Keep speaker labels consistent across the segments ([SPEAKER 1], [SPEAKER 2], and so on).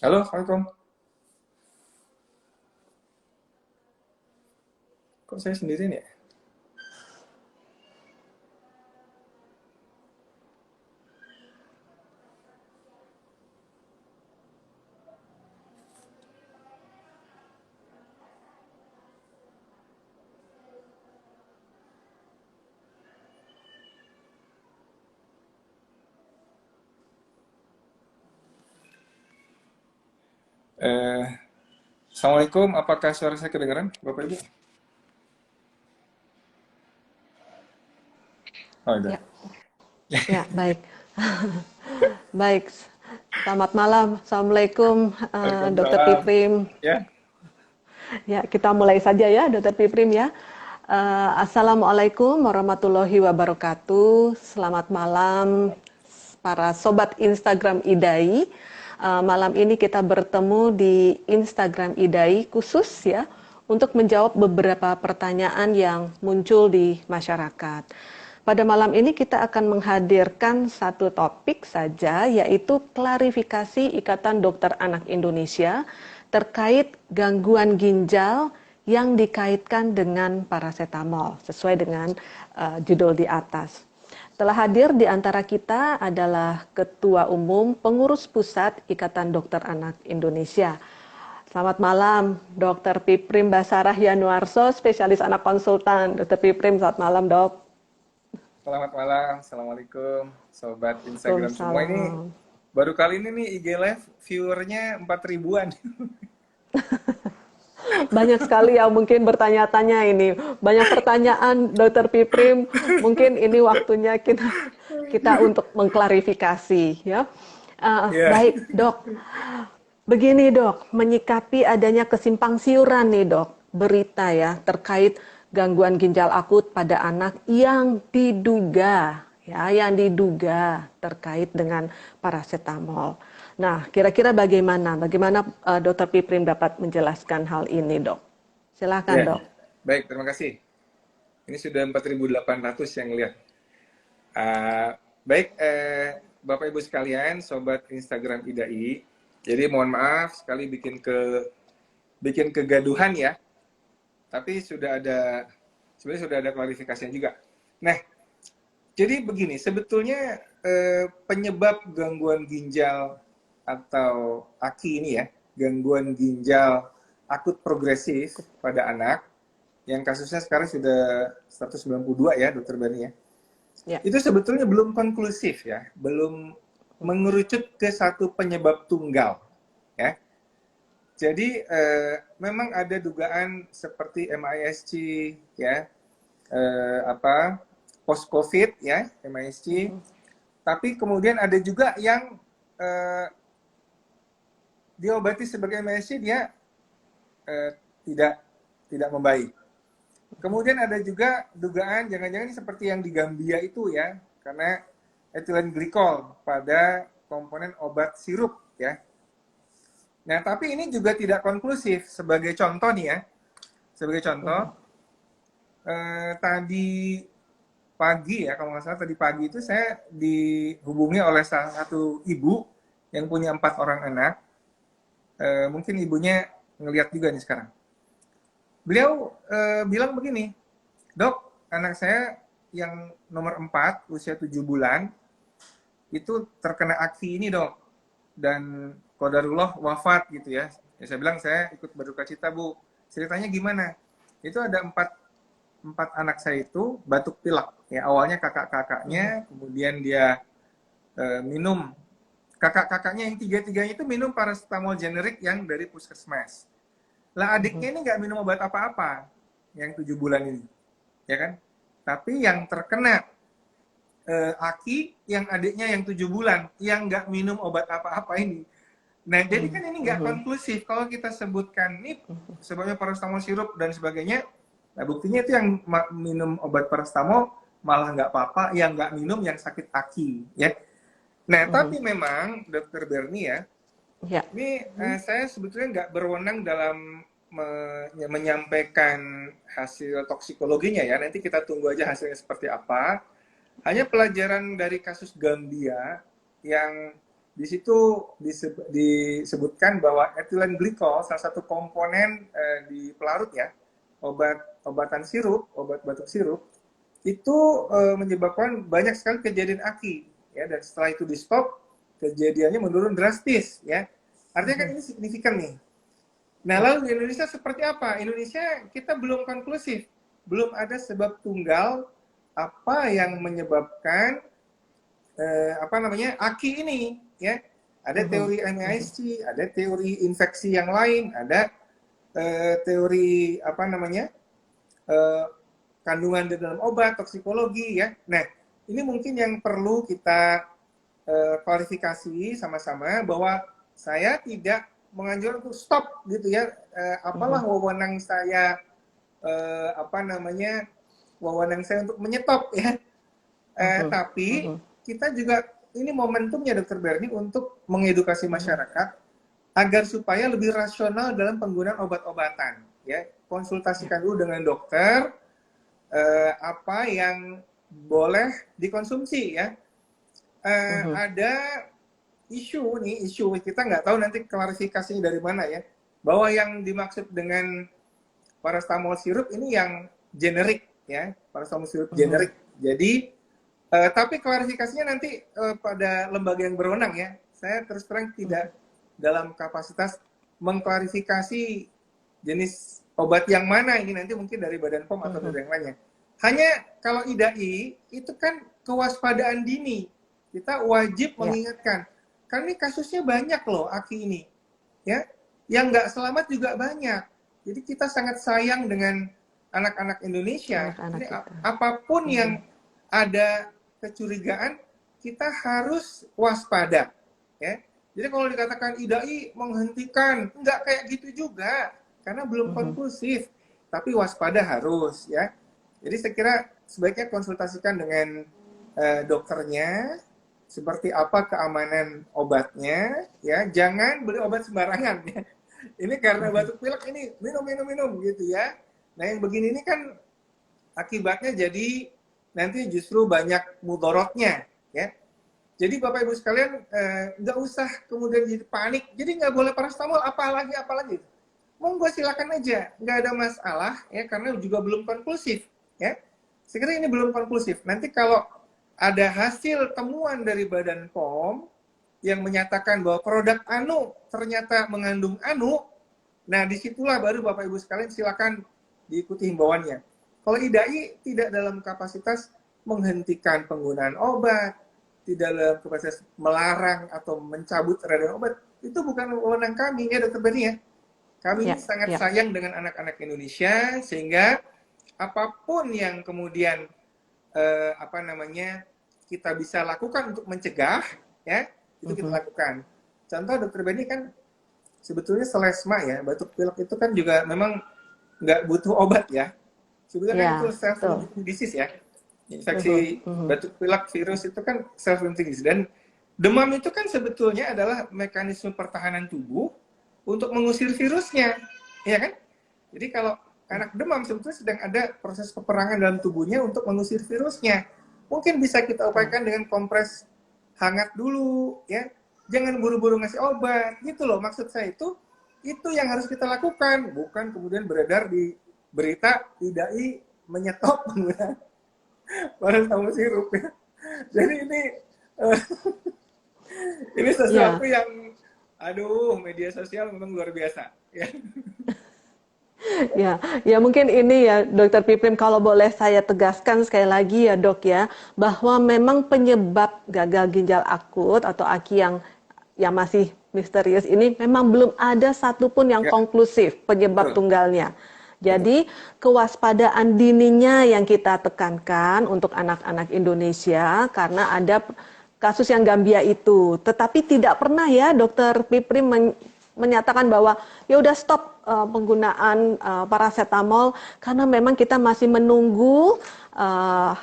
[SPEAKER 1] Halo, Assalamualaikum. Kok saya sendirian ya? Eh, Assalamualaikum, apakah suara saya kedengaran, Bapak Ibu? Oh, udah.
[SPEAKER 2] Ya, ya, baik. Baik. Selamat malam. Assalamualaikum, Dr.
[SPEAKER 1] Waalaikumsalam.
[SPEAKER 2] Piprim.
[SPEAKER 1] Ya,
[SPEAKER 2] Ya, kita mulai saja ya, Dr. Piprim ya. Assalamualaikum warahmatullahi wabarakatuh. Selamat malam para sobat Instagram IDAI. Malam ini kita bertemu di Instagram IDAI khusus ya untuk menjawab beberapa pertanyaan yang muncul di masyarakat. Pada malam ini kita akan menghadirkan satu topik saja, yaitu klarifikasi Ikatan Dokter Anak Indonesia terkait gangguan ginjal yang dikaitkan dengan parasetamol, sesuai dengan judul di atas. Telah hadir di antara kita adalah Ketua Umum Pengurus Pusat Ikatan Dokter Anak Indonesia. Selamat malam, Dr. Piprim Basarah Yanuarso, spesialis anak konsultan. Dr. Piprim, selamat malam, Dok.
[SPEAKER 1] selamat malam. Assalamualaikum, Sobat Instagram semua. Ini
[SPEAKER 2] Waalaikumsalam.
[SPEAKER 1] baru kali ini nih IG Live viewernya 4 ribuan.
[SPEAKER 2] Banyak sekali yang mungkin bertanya-tanya ini. Banyak pertanyaan, Dr. Piprim. Mungkin ini waktunya kita untuk mengklarifikasi, ya.
[SPEAKER 1] Ya,
[SPEAKER 2] Baik, Dok. Begini, Dok, menyikapi adanya kesimpang siuran nih, Dok, berita ya terkait gangguan ginjal akut pada anak yang diduga terkait dengan parasetamol. Nah, kira-kira bagaimana Dr. Piprim dapat menjelaskan hal ini, Dok? Silakan,
[SPEAKER 1] ya.
[SPEAKER 2] Dok.
[SPEAKER 1] Baik, terima kasih. Ini sudah 4.800 yang lihat. Baik, Bapak Ibu sekalian, Sobat Instagram IDAI. Jadi mohon maaf sekali bikin kegaduhan ya. Tapi sebenarnya sudah ada klarifikasinya juga. Nah, jadi begini, sebetulnya penyebab gangguan ginjal atau AKI ini ya, gangguan ginjal akut progresif pada anak, yang kasusnya sekarang sudah 192 ya, Dokter Bani ya.
[SPEAKER 2] Ya.
[SPEAKER 1] Itu sebetulnya belum konklusif ya, belum mengerucut ke satu penyebab tunggal ya. Jadi memang ada dugaan seperti MISC ya, post COVID ya, MISC. Tapi kemudian ada juga yang diobati sebagai MISC dia tidak tidak membaik. Kemudian ada juga dugaan jangan-jangan seperti yang di Gambia itu ya, karena ethylene glycol pada komponen obat sirup ya. Nah, tapi ini juga tidak konklusif. Sebagai contoh nih ya, sebagai contoh, tadi pagi ya, kalau nggak salah tadi pagi itu saya dihubungi oleh salah satu ibu yang punya 4 orang anak. Mungkin ibunya ngelihat juga nih sekarang. Beliau bilang begini, Dok, anak saya yang nomor 4, usia 7 bulan, itu terkena AKI ini dok, dan qadarullah wafat gitu ya. Saya bilang saya ikut berduka cita bu. Ceritanya gimana? Itu ada empat anak saya itu batuk pilek. Ya awalnya kakak-kakaknya, kemudian dia minum. Kakak-kakaknya yang tiga-tiganya itu minum paracetamol generik yang dari puskesmas. Lah adiknya ini nggak minum obat apa-apa yang 7 bulan ini, ya kan? Tapi yang terkena Aki yang adiknya yang 7 bulan yang nggak minum obat apa-apa ini. Nah, jadi kan ini nggak konklusif. Kalau kita sebutkan ini sebabnya paracetamol sirup dan sebagainya, nah buktinya itu yang minum obat paracetamol malah nggak apa-apa, yang nggak minum yang sakit aki, ya. Nah, tapi memang Dokter Berni ya,
[SPEAKER 2] Ya.
[SPEAKER 1] ini saya sebetulnya nggak berwenang dalam menyampaikan hasil toksikologinya ya. Nanti kita tunggu aja hasilnya seperti apa. Hanya pelajaran dari kasus Gambia yang di situ disebutkan bahwa etilen glikol, salah satu komponen di pelarut ya, obatan sirup, obat batuk sirup, itu menyebabkan banyak sekali kejadian aki, ya, dan setelah itu di stop, kejadiannya menurun drastis, ya. Artinya kan ini signifikan nih. Nah, lalu di Indonesia seperti apa? Indonesia kita belum konklusif, belum ada sebab tunggal apa yang menyebabkan aki ini, ya. Ada teori MISC, ada teori infeksi yang lain, ada teori kandungan di dalam obat, toksikologi, ya. Nah, ini mungkin yang perlu kita klarifikasi sama-sama, bahwa saya tidak menganjurkan untuk stop gitu ya, apalah wewenang saya wewenang saya untuk menyetop ya. Tapi kita juga, ini momentumnya Dokter Berni untuk mengedukasi masyarakat agar supaya lebih rasional dalam penggunaan obat-obatan, ya. Konsultasikan dulu dengan dokter apa yang boleh dikonsumsi, ya. Ada isu kita nggak tahu nanti klarifikasinya dari mana, ya, bahwa yang dimaksud dengan paracetamol sirup ini yang generik, ya, paracetamol sirup generik. Jadi tapi klarifikasinya nanti pada lembaga yang berwenang, ya. Saya terus terang tidak dalam kapasitas mengklarifikasi jenis obat yang mana ini, nanti mungkin dari Badan POM atau dari yang lainnya. Hanya kalau IDAI itu kan kewaspadaan dini. Kita wajib mengingatkan. Karena ini kasusnya banyak loh, aki ini. Ya, yang nggak selamat juga banyak. Jadi kita sangat sayang dengan anak-anak Indonesia. Jadi, apapun yang ada kecurigaan, kita harus waspada, ya. Jadi kalau dikatakan IDAI menghentikan, nggak kayak gitu juga, karena belum konklusif. Tapi waspada harus, ya. Jadi saya kira sebaiknya konsultasikan dengan dokternya, seperti apa keamanan obatnya, ya. Jangan beli obat sembarangan, ya. Ini karena batuk pilek ini minum gitu, ya. Nah, yang begini ini kan akibatnya jadi nanti justru banyak mudorotnya, ya. Jadi Bapak Ibu sekalian nggak usah kemudian jadi panik. Jadi nggak boleh paracetamol, apalagi. Monggo silakan aja, nggak ada masalah, ya, karena juga belum konklusif, ya. Sekiranya ini belum konklusif. Nanti kalau ada hasil temuan dari Badan POM yang menyatakan bahwa produk anu ternyata mengandung anu, nah disitulah baru Bapak Ibu sekalian silakan diikuti himbauannya. Kalau IDAI tidak dalam kapasitas menghentikan penggunaan obat, tidak dalam kapasitas melarang atau mencabut edaran obat, itu bukan wewenang kami, ya Dokter Berni, ya. Kami sangat sayang dengan anak-anak Indonesia, sehingga apapun yang kemudian kita bisa lakukan untuk mencegah, ya, itu kita lakukan. Contoh Dokter Berni kan sebetulnya selesma, ya, batuk pilek itu kan juga memang nggak butuh obat, ya. Sebetulnya itu self-limiting disease, ya. Infeksi batuk pilek virus itu kan self-limiting disease, dan demam itu kan sebetulnya adalah mekanisme pertahanan tubuh untuk mengusir virusnya, ya kan? Jadi kalau anak demam sebetulnya sedang ada proses peperangan dalam tubuhnya untuk mengusir virusnya. Mungkin bisa kita upayakan dengan kompres hangat dulu, ya. Jangan buru-buru ngasih obat, gitu loh. Maksud saya itu yang harus kita lakukan, bukan kemudian beredar di berita IDAI menyetop penggunaan paracetamol sirup, ya. Jadi ini sesuatu yang, aduh, media sosial memang luar biasa, ya.
[SPEAKER 2] Ya mungkin ini ya Dokter Piprim, kalau boleh saya tegaskan sekali lagi ya Dok, ya, bahwa memang penyebab gagal ginjal akut atau aki yang masih misterius ini memang belum ada satupun yang konklusif penyebab tunggalnya. Jadi kewaspadaan dininya yang kita tekankan untuk anak-anak Indonesia, karena ada kasus yang Gambia itu. Tetapi tidak pernah ya Dokter Piprim menyatakan bahwa ya udah stop penggunaan paracetamol, karena memang kita masih menunggu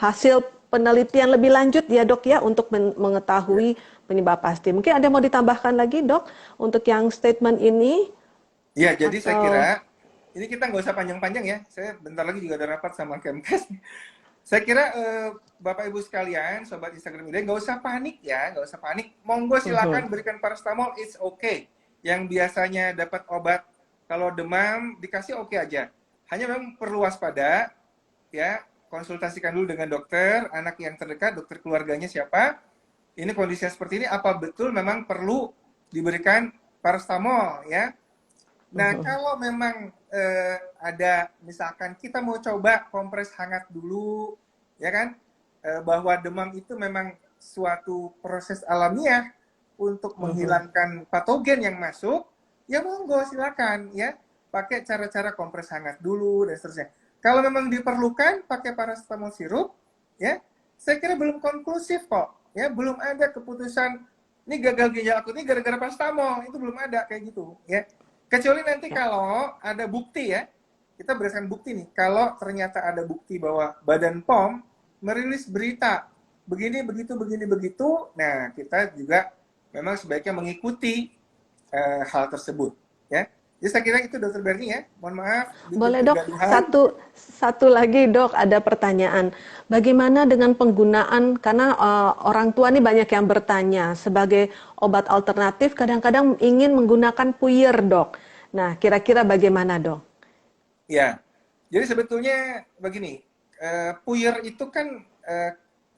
[SPEAKER 2] hasil penelitian lebih lanjut ya Dok, ya, untuk mengetahui penyebab pasti. Mungkin ada yang mau ditambahkan lagi Dok untuk yang statement ini?
[SPEAKER 1] Ya, jadi saya kira ini kita nggak usah panjang-panjang, ya. Saya bentar lagi juga ada rapat sama Kemkes. Saya kira Bapak Ibu sekalian, sobat Instagram ini nggak usah panik ya, nggak usah panik. Monggo
[SPEAKER 2] Mhm.
[SPEAKER 1] silakan berikan paracetamol, it's okay. Yang biasanya dapat obat kalau demam dikasih oke aja. Hanya memang perlu waspada ya, konsultasikan dulu dengan dokter, anak yang terdekat, dokter keluarganya siapa. Ini kondisinya seperti ini, apa betul memang perlu diberikan paracetamol ya? Nah,
[SPEAKER 2] Mhm.
[SPEAKER 1] kalau memang ada misalkan kita mau coba kompres hangat dulu, ya kan? Bahwa demam itu memang suatu proses alamiah untuk
[SPEAKER 2] Mhm.
[SPEAKER 1] menghilangkan patogen yang masuk, ya monggo silakan ya. Pakai cara-cara kompres hangat dulu dan seterusnya. Kalau memang diperlukan pakai paracetamol sirup, ya, saya kira belum konklusif kok. Ya, belum ada keputusan ini gagal ginjal akut ini gara-gara paracetamol, itu belum ada kayak gitu, ya. Kecuali nanti
[SPEAKER 2] Ya.
[SPEAKER 1] kalau ada bukti ya, kita berdasarkan bukti nih, kalau ternyata ada bukti bahwa Badan POM merilis berita begini begini begitu, nah kita juga memang sebaiknya mengikuti hal tersebut ya. Jadi saya kira itu Dokter Berni ya. Mohon maaf bikin
[SPEAKER 2] Boleh dok,
[SPEAKER 1] kegaduhan.
[SPEAKER 2] satu lagi dok, ada pertanyaan. Bagaimana dengan penggunaan, karena orang tua nih banyak yang bertanya, sebagai obat alternatif kadang-kadang ingin menggunakan puyer dok. Nah, kira-kira bagaimana dok?
[SPEAKER 1] Ya, jadi sebetulnya begini, puyer itu kan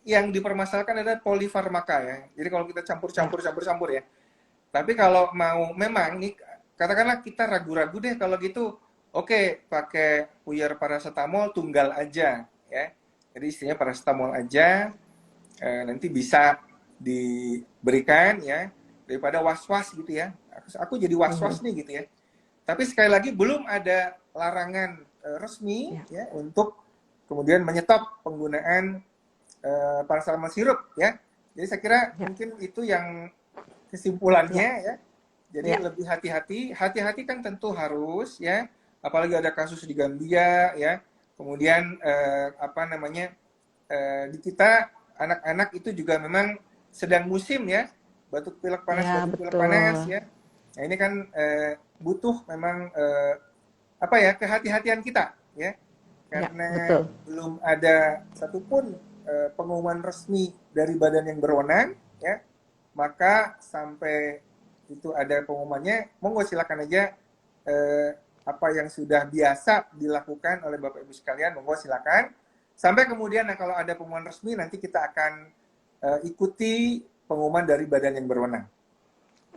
[SPEAKER 1] yang dipermasalahkan adalah polifarmaka ya. Jadi kalau kita
[SPEAKER 2] Ya,
[SPEAKER 1] campur-campur ya. Tapi kalau mau memang nih, katakanlah kita ragu-ragu deh kalau gitu, oke pakai puyer paracetamol tunggal aja ya. Jadi istilahnya paracetamol aja, nanti bisa diberikan ya daripada was-was gitu ya. Aku jadi
[SPEAKER 2] mhm,
[SPEAKER 1] was-was nih gitu ya. Tapi sekali lagi belum ada larangan resmi
[SPEAKER 2] ya,
[SPEAKER 1] ya untuk kemudian menyetop penggunaan paracetamol sirup ya. Jadi saya kira
[SPEAKER 2] ya,
[SPEAKER 1] mungkin itu yang
[SPEAKER 2] ya,
[SPEAKER 1] kesimpulannya ya. Jadi
[SPEAKER 2] ya,
[SPEAKER 1] lebih hati-hati. Hati-hati kan tentu harus ya. Apalagi ada kasus di Gambia ya. Kemudian apa namanya di kita anak-anak itu juga memang sedang musim ya.
[SPEAKER 2] ya,
[SPEAKER 1] Batuk pilek panas
[SPEAKER 2] betul.
[SPEAKER 1] ya. Nah ini kan butuh memang apa ya kehati-hatian kita ya.
[SPEAKER 2] Ya,
[SPEAKER 1] Karena
[SPEAKER 2] betul.
[SPEAKER 1] belum ada satupun pengumuman resmi dari badan yang berwenang ya, maka sampai itu ada pengumumannya, monggo silakan aja apa yang sudah biasa dilakukan oleh Bapak Ibu sekalian, monggo silakan. Sampai kemudian nah, kalau ada pengumuman resmi nanti kita akan ikuti pengumuman dari badan yang berwenang.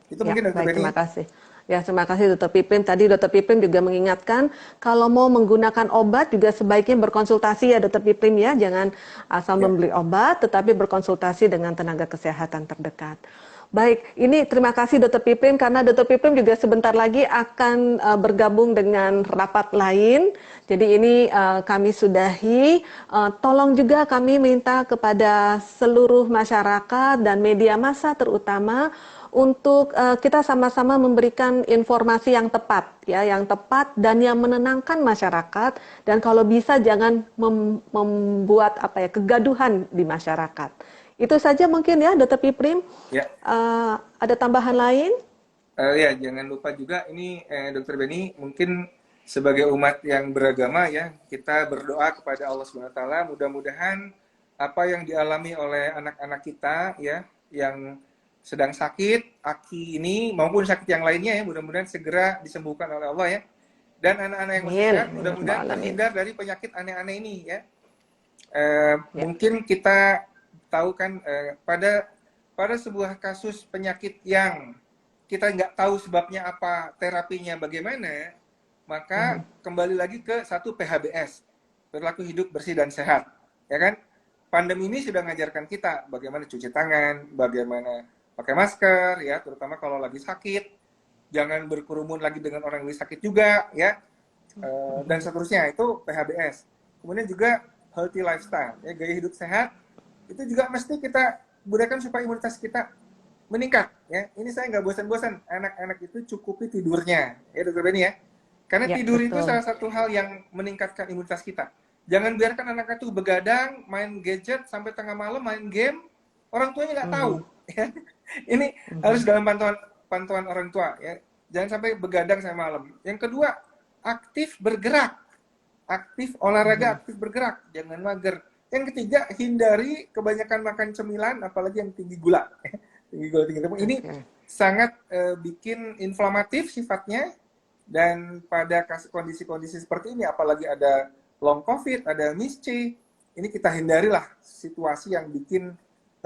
[SPEAKER 1] Itu
[SPEAKER 2] Ya,
[SPEAKER 1] mungkin Dokter
[SPEAKER 2] baik,
[SPEAKER 1] Beni.
[SPEAKER 2] terima kasih. Ya, terima kasih Dokter Piprim. Tadi Dokter Piprim juga mengingatkan kalau mau menggunakan obat juga sebaiknya berkonsultasi ya Dokter Piprim ya. Jangan asal
[SPEAKER 1] Ya.
[SPEAKER 2] membeli obat, tetapi berkonsultasi dengan tenaga kesehatan terdekat. Baik, ini terima kasih Dokter Piprim karena Dokter Piprim juga sebentar lagi akan bergabung dengan rapat lain. Jadi ini kami sudahi. Tolong juga kami minta kepada seluruh masyarakat dan media massa terutama untuk kita sama-sama memberikan informasi yang tepat ya, yang tepat dan yang menenangkan masyarakat, dan kalau bisa jangan membuat apa ya kegaduhan di masyarakat. Itu saja mungkin ya Dokter Piprim.
[SPEAKER 1] Ya.
[SPEAKER 2] Ada tambahan lain?
[SPEAKER 1] Ya, jangan lupa juga ini Dokter Beni mungkin sebagai umat yang beragama ya, kita berdoa kepada Allah Subhanahu wa taala mudah-mudahan apa yang dialami oleh anak-anak kita ya yang sedang sakit aki ini maupun sakit yang lainnya ya mudah-mudahan segera disembuhkan oleh Allah ya. Dan anak-anak yang masih
[SPEAKER 2] Amin,
[SPEAKER 1] sehat
[SPEAKER 2] amin ya rabbal
[SPEAKER 1] mudah-mudahan
[SPEAKER 2] alamin.
[SPEAKER 1] terhindar dari penyakit aneh-aneh ini ya.
[SPEAKER 2] Ya,
[SPEAKER 1] Mungkin kita tahu kan pada pada sebuah kasus penyakit yang kita nggak tahu sebabnya apa, terapinya bagaimana, maka kembali lagi ke satu PHBS, perilaku hidup bersih dan sehat, ya kan? Pandemi ini sudah mengajarkan kita bagaimana cuci tangan, bagaimana pakai masker, ya, terutama kalau lagi sakit, jangan berkerumun lagi dengan orang yang sakit juga, ya, dan seterusnya itu PHBS. Kemudian juga healthy lifestyle, ya, gaya hidup sehat itu juga mesti kita budayakan supaya imunitas kita meningkat. Ya, ini saya nggak bosan-bosan. Anak-anak itu cukupi tidurnya, ya Dokter Beni ya. Karena
[SPEAKER 2] ya
[SPEAKER 1] tidur itu
[SPEAKER 2] betul.
[SPEAKER 1] salah satu hal yang meningkatkan imunitas kita. Jangan biarkan anak itu begadang, main gadget sampai tengah malam, main game, orang tuanya nggak tahu.
[SPEAKER 2] Mhm,
[SPEAKER 1] Ya. Ini harus
[SPEAKER 2] mhm,
[SPEAKER 1] dalam pantauan orang tua ya. Jangan sampai begadang sampai malam. Yang kedua, aktif bergerak, aktif olahraga,
[SPEAKER 2] mhm,
[SPEAKER 1] aktif bergerak, jangan mager. Yang ketiga, hindari kebanyakan makan cemilan, apalagi yang tinggi gula. Tinggi gula, tinggi tepung. Ini
[SPEAKER 2] Oke.
[SPEAKER 1] sangat bikin inflamatif sifatnya, dan pada kondisi-kondisi seperti ini, apalagi ada long COVID, ada misce, ini kita hindarilah situasi yang bikin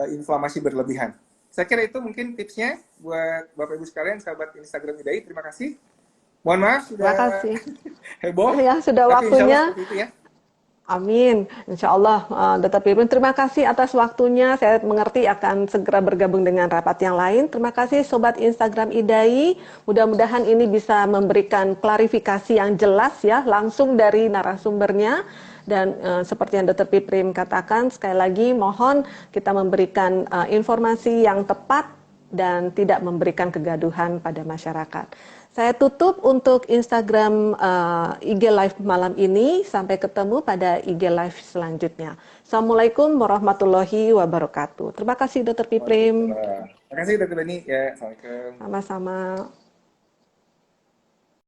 [SPEAKER 1] inflamasi berlebihan. Saya kira itu mungkin tipsnya buat Bapak Ibu sekalian, sahabat Instagram Idai. Terima kasih. Mohon maaf
[SPEAKER 2] Terima
[SPEAKER 1] sudah
[SPEAKER 2] kasih.
[SPEAKER 1] heboh,
[SPEAKER 2] Ya, sudah
[SPEAKER 1] tapi insya Allah
[SPEAKER 2] waktunya.
[SPEAKER 1] seperti itu ya.
[SPEAKER 2] Amin. Insya Allah, Dr. Pipin, terima kasih atas waktunya. Saya mengerti akan segera bergabung dengan rapat yang lain. Terima kasih Sobat Instagram IDAI. Mudah-mudahan ini bisa memberikan klarifikasi yang jelas ya, langsung dari narasumbernya. Dan seperti yang Dr. Piprim katakan, sekali lagi mohon kita memberikan informasi yang tepat dan tidak memberikan kegaduhan pada masyarakat. Saya tutup untuk Instagram IG Live malam ini. Sampai ketemu pada IG Live selanjutnya. Assalamualaikum warahmatullahi wabarakatuh. Terima kasih Dr. Piprim.
[SPEAKER 1] Waalaikumsalam. Terima kasih Dr. Beni. Ya, Assalamualaikum.
[SPEAKER 2] Sama-sama.